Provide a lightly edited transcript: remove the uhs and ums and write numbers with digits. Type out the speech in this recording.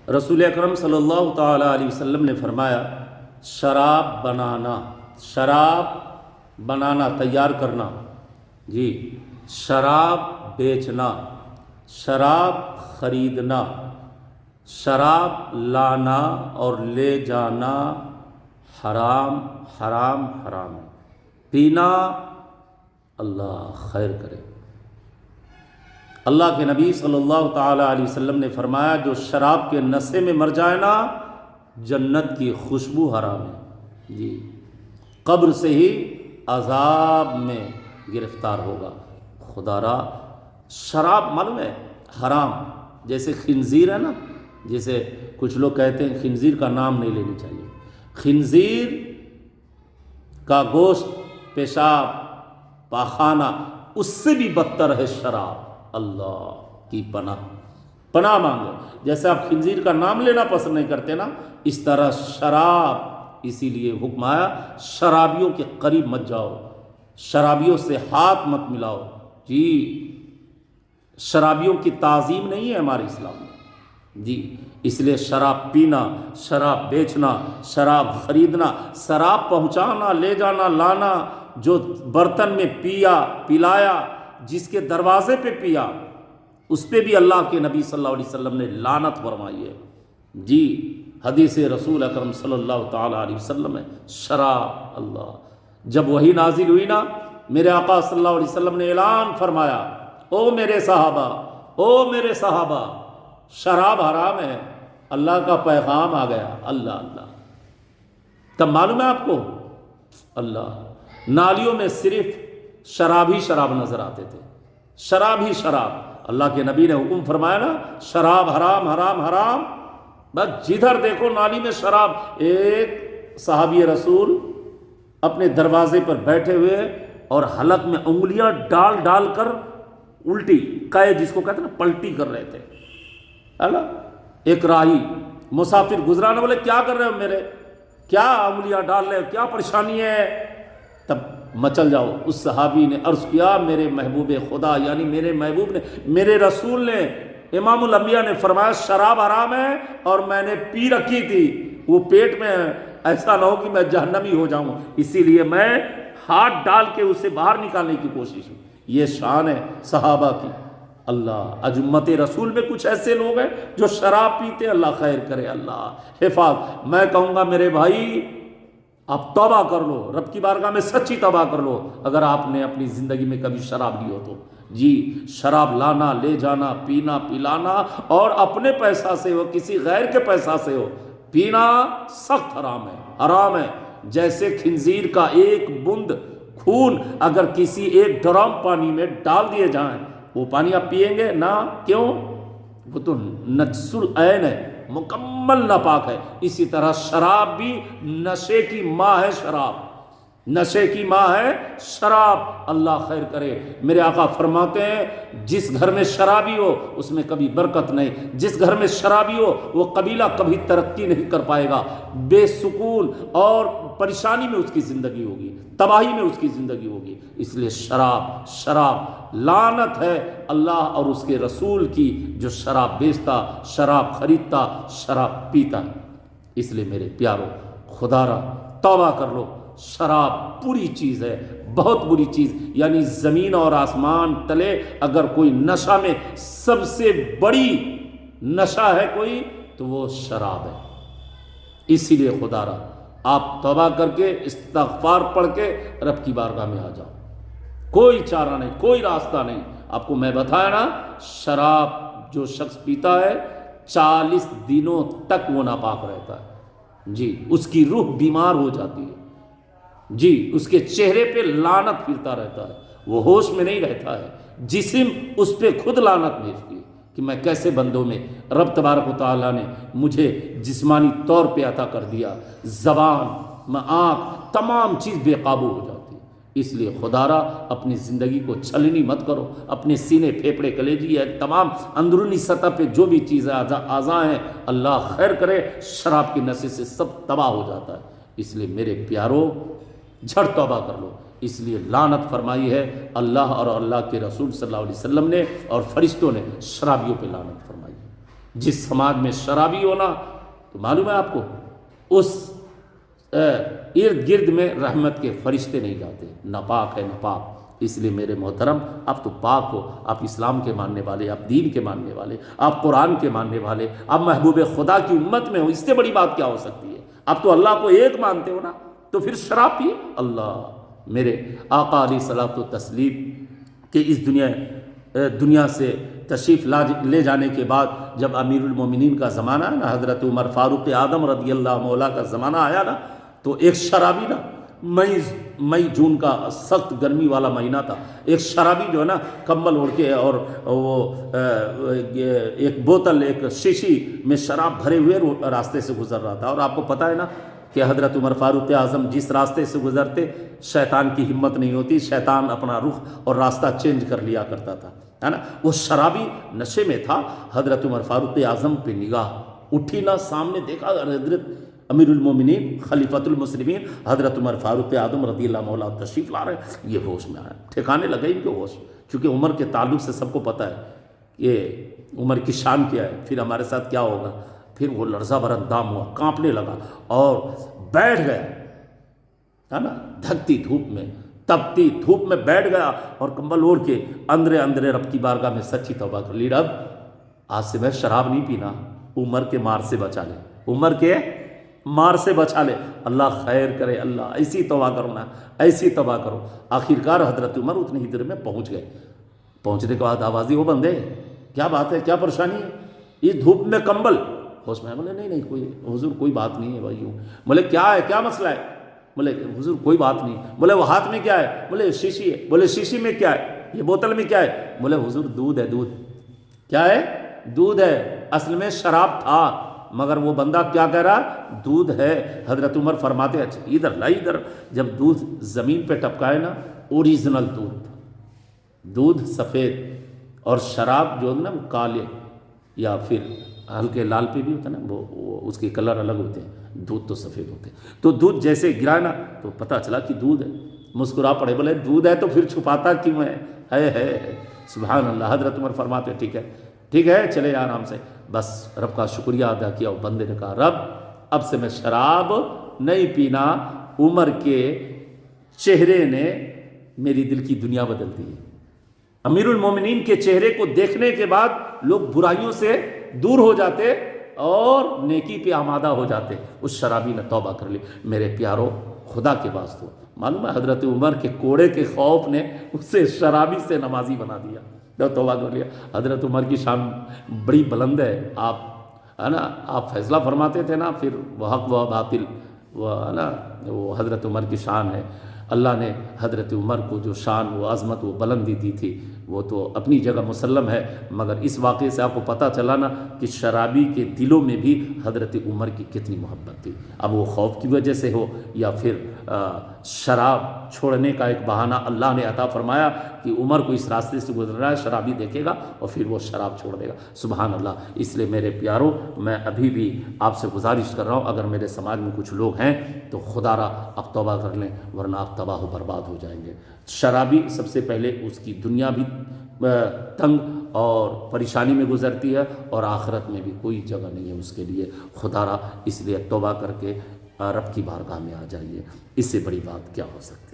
رسول اکرم صلی اللہ تعالیٰ علیہ وسلم نے فرمایا، شراب بنانا تیار کرنا، جی، شراب بیچنا، شراب خریدنا، شراب لانا اور لے جانا حرام حرام حرام ہے۔ پینا اللہ خیر کرے۔ اللہ کے نبی صلی اللہ تعالیٰ علیہ وسلم نے فرمایا، جو شراب کے نشے میں مر جائے نا، جنت کی خوشبو حرام ہے، جی، قبر سے ہی عذاب میں گرفتار ہوگا۔ خدا را شراب معلوم ہے حرام، جیسے خنزیر ہے نا، جیسے کچھ لوگ کہتے ہیں خنزیر کا نام نہیں لینی چاہیے۔ خنزیر کا گوشت، پیشاب، پاخانہ، اس سے بھی بدتر ہے شراب۔ اللہ کی پناہ مانگو۔ جیسے آپ خنزیر کا نام لینا پسند نہیں کرتے نا، اس طرح شراب، اسی لیے حکم آیا شرابیوں کے قریب مت جاؤ، شرابیوں سے ہاتھ مت ملاؤ، جی، شرابیوں کی تعظیم نہیں ہے ہمارے اسلام میں، جی، اس لیے شراب پینا، شراب بیچنا، شراب خریدنا، شراب پہنچانا، لے جانا، لانا، جو برتن میں پلایا، جس کے دروازے پہ پیا، اس پہ بھی اللہ کے نبی صلی اللہ علیہ وسلم نے لعنت فرمائی ہے، جی، حدیث رسول اکرم صلی اللہ تعالیٰ علیہ وسلم ہے۔ شراب، اللہ، جب وحی نازل ہوئی نا، میرے آقا صلی اللہ علیہ وسلم نے اعلان فرمایا، او میرے صحابہ، شراب حرام ہے۔ اللہ کا پیغام آ گیا، اللہ، تب معلوم ہے آپ کو، اللہ، نالیوں میں صرف شراب ہی شراب نظر آتے تھے، شراب ہی شراب۔ اللہ کے نبی نے حکم فرمایا نا، شراب حرام حرام حرام، بس جدھر دیکھو نالی میں شراب۔ ایک صحابی رسول اپنے دروازے پر بیٹھے ہوئے اور حلق میں انگلیاں ڈال کر الٹی قے، جس کو کہتے ہیں نا، پلٹی کر رہے تھے۔ اللہ، ایک راہی مسافر گزرا نا، بولے کیا کر رہے ہو میرے، کیا انگلیاں ڈال رہے ہو، کیا پریشانی ہے؟ تب مچل جاؤ۔ اس صحابی نے عرض کیا، میرے محبوب خدا، یعنی میرے محبوب نے، میرے رسول نے، امام الانبیاء نے فرمایا شراب حرام ہے اور میں نے پی رکھی تھی، وہ پیٹ میں ہے، ایسا نہ ہو کہ میں جہنمی ہو جاؤں، اسی لیے میں ہاتھ ڈال کے اسے باہر نکالنے کی کوشش ہوں۔ یہ شان ہے صحابہ کی۔ اللہ، امت رسول میں کچھ ایسے لوگ ہیں جو شراب پیتے، اللہ خیر کرے، اللہ حفاظ۔ میں کہوں گا میرے بھائی، آپ توبہ کر لو، رب کی بارگاہ میں سچی توبہ کر لو، اگر آپ نے اپنی زندگی میں کبھی شراب لی ہو تو، جی، شراب لانا، لے جانا، پینا، پلانا، اور اپنے پیسہ سے ہو، کسی غیر کے پیسہ سے ہو، پینا سخت حرام ہے۔ جیسے خنزیر کا ایک بوند خون اگر کسی ایک ڈرم پانی میں ڈال دیے جائیں، وہ پانی آپ پیئیں گے نہ؟ کیوں؟ وہ تو نجس العین ہے، مکمل ناپاک ہے۔ اسی طرح شراب بھی نشے کی ماں ہے، نشے کی ماں ہے شراب، اللہ خیر کرے۔ میرے آقا فرماتے ہیں، جس گھر میں شرابی ہو اس میں کبھی برکت نہیں، جس گھر میں شرابی ہو وہ قبیلہ کبھی ترقی نہیں کر پائے گا، بے سکون اور پریشانی میں اس کی زندگی ہوگی، تباہی میں اس کی زندگی ہوگی۔ اس لیے شراب لعنت ہے اللہ اور اس کے رسول کی، جو شراب بیچتا، شراب خریدتا، شراب پیتا۔ اس لیے میرے پیارو، خدا را توبہ کر لو۔ شراب بری چیز ہے، بہت بری چیز، یعنی زمین اور آسمان تلے اگر کوئی نشہ میں سب سے بڑی نشہ ہے کوئی تو وہ شراب ہے۔ اسی لیے خدا را آپ توبہ کر کے استغفار پڑھ کے رب کی بارگاہ میں آ جاؤ، کوئی چارہ نہیں، کوئی راستہ نہیں۔ آپ کو میں بتایا نا، شراب جو شخص پیتا ہے 40 دنوں تک وہ ناپاک رہتا ہے، جی، اس کی روح بیمار ہو جاتی ہے، جی، اس کے چہرے پہ لعنت پھرتا رہتا ہے، وہ ہوش میں نہیں رہتا ہے، جسم اس پہ خود لعنت بھیجتی ہے کہ میں کیسے بندوں میں رب تبارک و تعالیٰ نے مجھے جسمانی طور پہ عطا کر دیا، زبان، آنکھ، تمام چیز بے قابو ہو جاتی ہے۔ اس لیے خدا را اپنی زندگی کو چھلنی مت کرو، اپنے سینے، پھیپھڑے، کلیجی ہے، تمام اندرونی سطح پہ جو بھی چیزیں اعضاء ہیں، اللہ خیر کرے، شراب کے نشے سے سب تباہ ہو جاتا ہے۔ اس لیے میرے پیارو، جھٹ توبہ کر لو۔ اس لیے لعنت فرمائی ہے اللہ اور اللہ کے رسول صلی اللہ علیہ وسلم نے اور فرشتوں نے شرابیوں پہ لعنت فرمائی ہے۔ جس سماج میں شرابی ہونا، تو معلوم ہے آپ کو اس ارد گرد میں رحمت کے فرشتے نہیں جاتے، ناپاک ہے ناپاک۔ اس لیے میرے محترم، آپ تو پاک ہو، آپ اسلام کے ماننے والے، آپ دین کے ماننے والے، آپ قرآن کے ماننے والے، آپ محبوب خدا کی امت میں ہو، اس سے بڑی بات کیا ہو سکتی ہے؟ آپ تو اللہ کو ایک مانتے ہو نا، تو پھر شراب پیے؟ اللہ! میرے آقا علیہ الصلوۃ والتسلیم کہ اس دنیا سے تشریف لے جانے کے بعد جب امیر المومنین کا زمانہ ہے نا، حضرت عمر فاروق اعظم رضی اللہ مولا کا زمانہ آیا نا، تو ایک شرابی نا، مئی جون کا سخت گرمی والا مہینہ تھا، ایک شرابی جو ہے نا کمبل اوڑھ کے اور وہ ایک بوتل، ایک شیشی میں شراب بھرے ہوئے راستے سے گزر رہا تھا۔ اور آپ کو پتہ ہے نا کہ حضرت عمر فاروق اعظم جس راستے سے گزرتے، شیطان کی ہمت نہیں ہوتی، شیطان اپنا رخ اور راستہ چینج کر لیا کرتا تھا، ہے نا۔ وہ شرابی نشے میں تھا، حضرت عمر فاروق اعظم پہ نگاہ اٹھی نا، سامنے دیکھا حضرت امیر المومنین خلیفۃ المسلمین حضرت عمر فاروق اعظم رضی اللہ مولا تشریف لا رہے ہیں۔ یہ ہوش میں آیا، ٹھکانے لگے ان کے ہوش، کیونکہ عمر کے تعلق سے سب کو پتہ ہے کہ عمر کی شان کیا ہے، پھر ہمارے ساتھ کیا ہوگا۔ پھر وہ لرزہ بر اندام ہوا، کانپنے لگا اور بیٹھ گیا، ہے نا، دھکتی دھوپ میں، تپتی دھوپ میں بیٹھ گیا اور کمبل اوڑھ کے اندرے رب کی بارگاہ میں سچی توبہ کر لی، رب آج سے میں شراب نہیں پینا، عمر کے مار سے بچا لے، عمر کے مار سے بچا لے، اللہ خیر کرے، اللہ ایسی توبہ کرو نا، ایسی توبہ کرو۔ آخرکار حضرت عمر اتنی ہی دیر میں پہنچ گئے۔ پہنچنے کے بعد آوازی، وہ بندے کیا بات ہے، کیا پریشانی ہے، اس دھوپ میں کمبل؟ ہوش میں بولے نہیں کوئی حضور کوئی بات نہیں ہے بھائی۔ بولے کیا ہے، کیا مسئلہ ہے؟ بولے حضور کوئی بات نہیں۔ بولے وہ ہاتھ میں کیا ہے؟ بولے شیشی ہے۔ بولے شیشی میں کیا ہے؟ یہ بوتل میں کیا ہے؟ بولے حضور دودھ ہے، دودھ۔ کیا ہے؟ دودھ ہے۔ اصل میں شراب تھا، مگر وہ بندہ کیا کہہ رہا؟ دودھ ہے۔ حضرت عمر فرماتے اچھا ادھر لا، ادھر۔ جب دودھ زمین پہ ٹپکائے نا، اوریجنل دودھ تھا، دودھ سفید، اور شراب جو ہے نا وہ کالے یا پھر ہلکے لال پہ بھی ہوتا ہے نا، وہ اس کے کلر الگ ہوتے ہیں، دودھ تو سفید ہوتے ہیں۔ تو دودھ جیسے گرا نا تو پتہ چلا کہ دودھ ہے، مسکرا پڑے، بولے دودھ ہے تو پھر چھپاتا کیوں ہے؟ سبحان اللہ۔ حضرت عمر فرماتے ٹھیک ہے ٹھیک ہے، چلے آرام سے۔ بس رب کا شکریہ ادا کیا، وہ بندے نے کہا رب اب سے میں شراب نہیں پینا۔ عمر کے چہرے نے میری دل کی دنیا بدل دی۔ امیر المومنین کے چہرے کو دیکھنے کے بعد لوگ برائیوں سے دور ہو جاتے اور نیکی پہ آمادہ ہو جاتے۔ اس شرابی نے توبہ کر لی۔ میرے پیارو، خدا کے واسطے معلوم ہے حضرت عمر کے کوڑے کے خوف نے اسے شرابی سے نمازی بنا دیا، جب توبہ کر لیا۔ حضرت عمر کی شان بڑی بلند ہے، آپ ہے نا، آپ فیصلہ فرماتے تھے نا، پھر وہ حق و باطل، وہ ہے نا، وہ حضرت عمر کی شان ہے۔ اللہ نے حضرت عمر کو جو شان، وہ عظمت، وہ بلندی دی تھی، وہ تو اپنی جگہ مسلم ہے، مگر اس واقعے سے آپ کو پتہ چلا نا کہ شرابی کے دلوں میں بھی حضرت عمر کی کتنی محبت تھی۔ اب وہ خوف کی وجہ سے ہو یا پھر شراب چھوڑنے کا ایک بہانہ اللہ نے عطا فرمایا کہ عمر کو اس راستے سے گزر رہا ہے، شرابی دیکھے گا اور پھر وہ شراب چھوڑ دے گا۔ سبحان اللہ۔ اس لیے میرے پیاروں، میں ابھی بھی آپ سے گزارش کر رہا ہوں، اگر میرے سماج میں کچھ لوگ ہیں تو خدا را آپ توبہ کر لیں، ورنہ آپ تباہ و برباد ہو جائیں گے۔ شرابی سب سے پہلے اس کی دنیا بھی تنگ اور پریشانی میں گزرتی ہے، اور آخرت میں بھی کوئی جگہ نہیں ہے اس کے لیے۔ خدا را اس لیے توبہ کر کے رب کی بارگاہ میں آ جائیے، اس سے بڑی بات کیا ہو سکتی ہے۔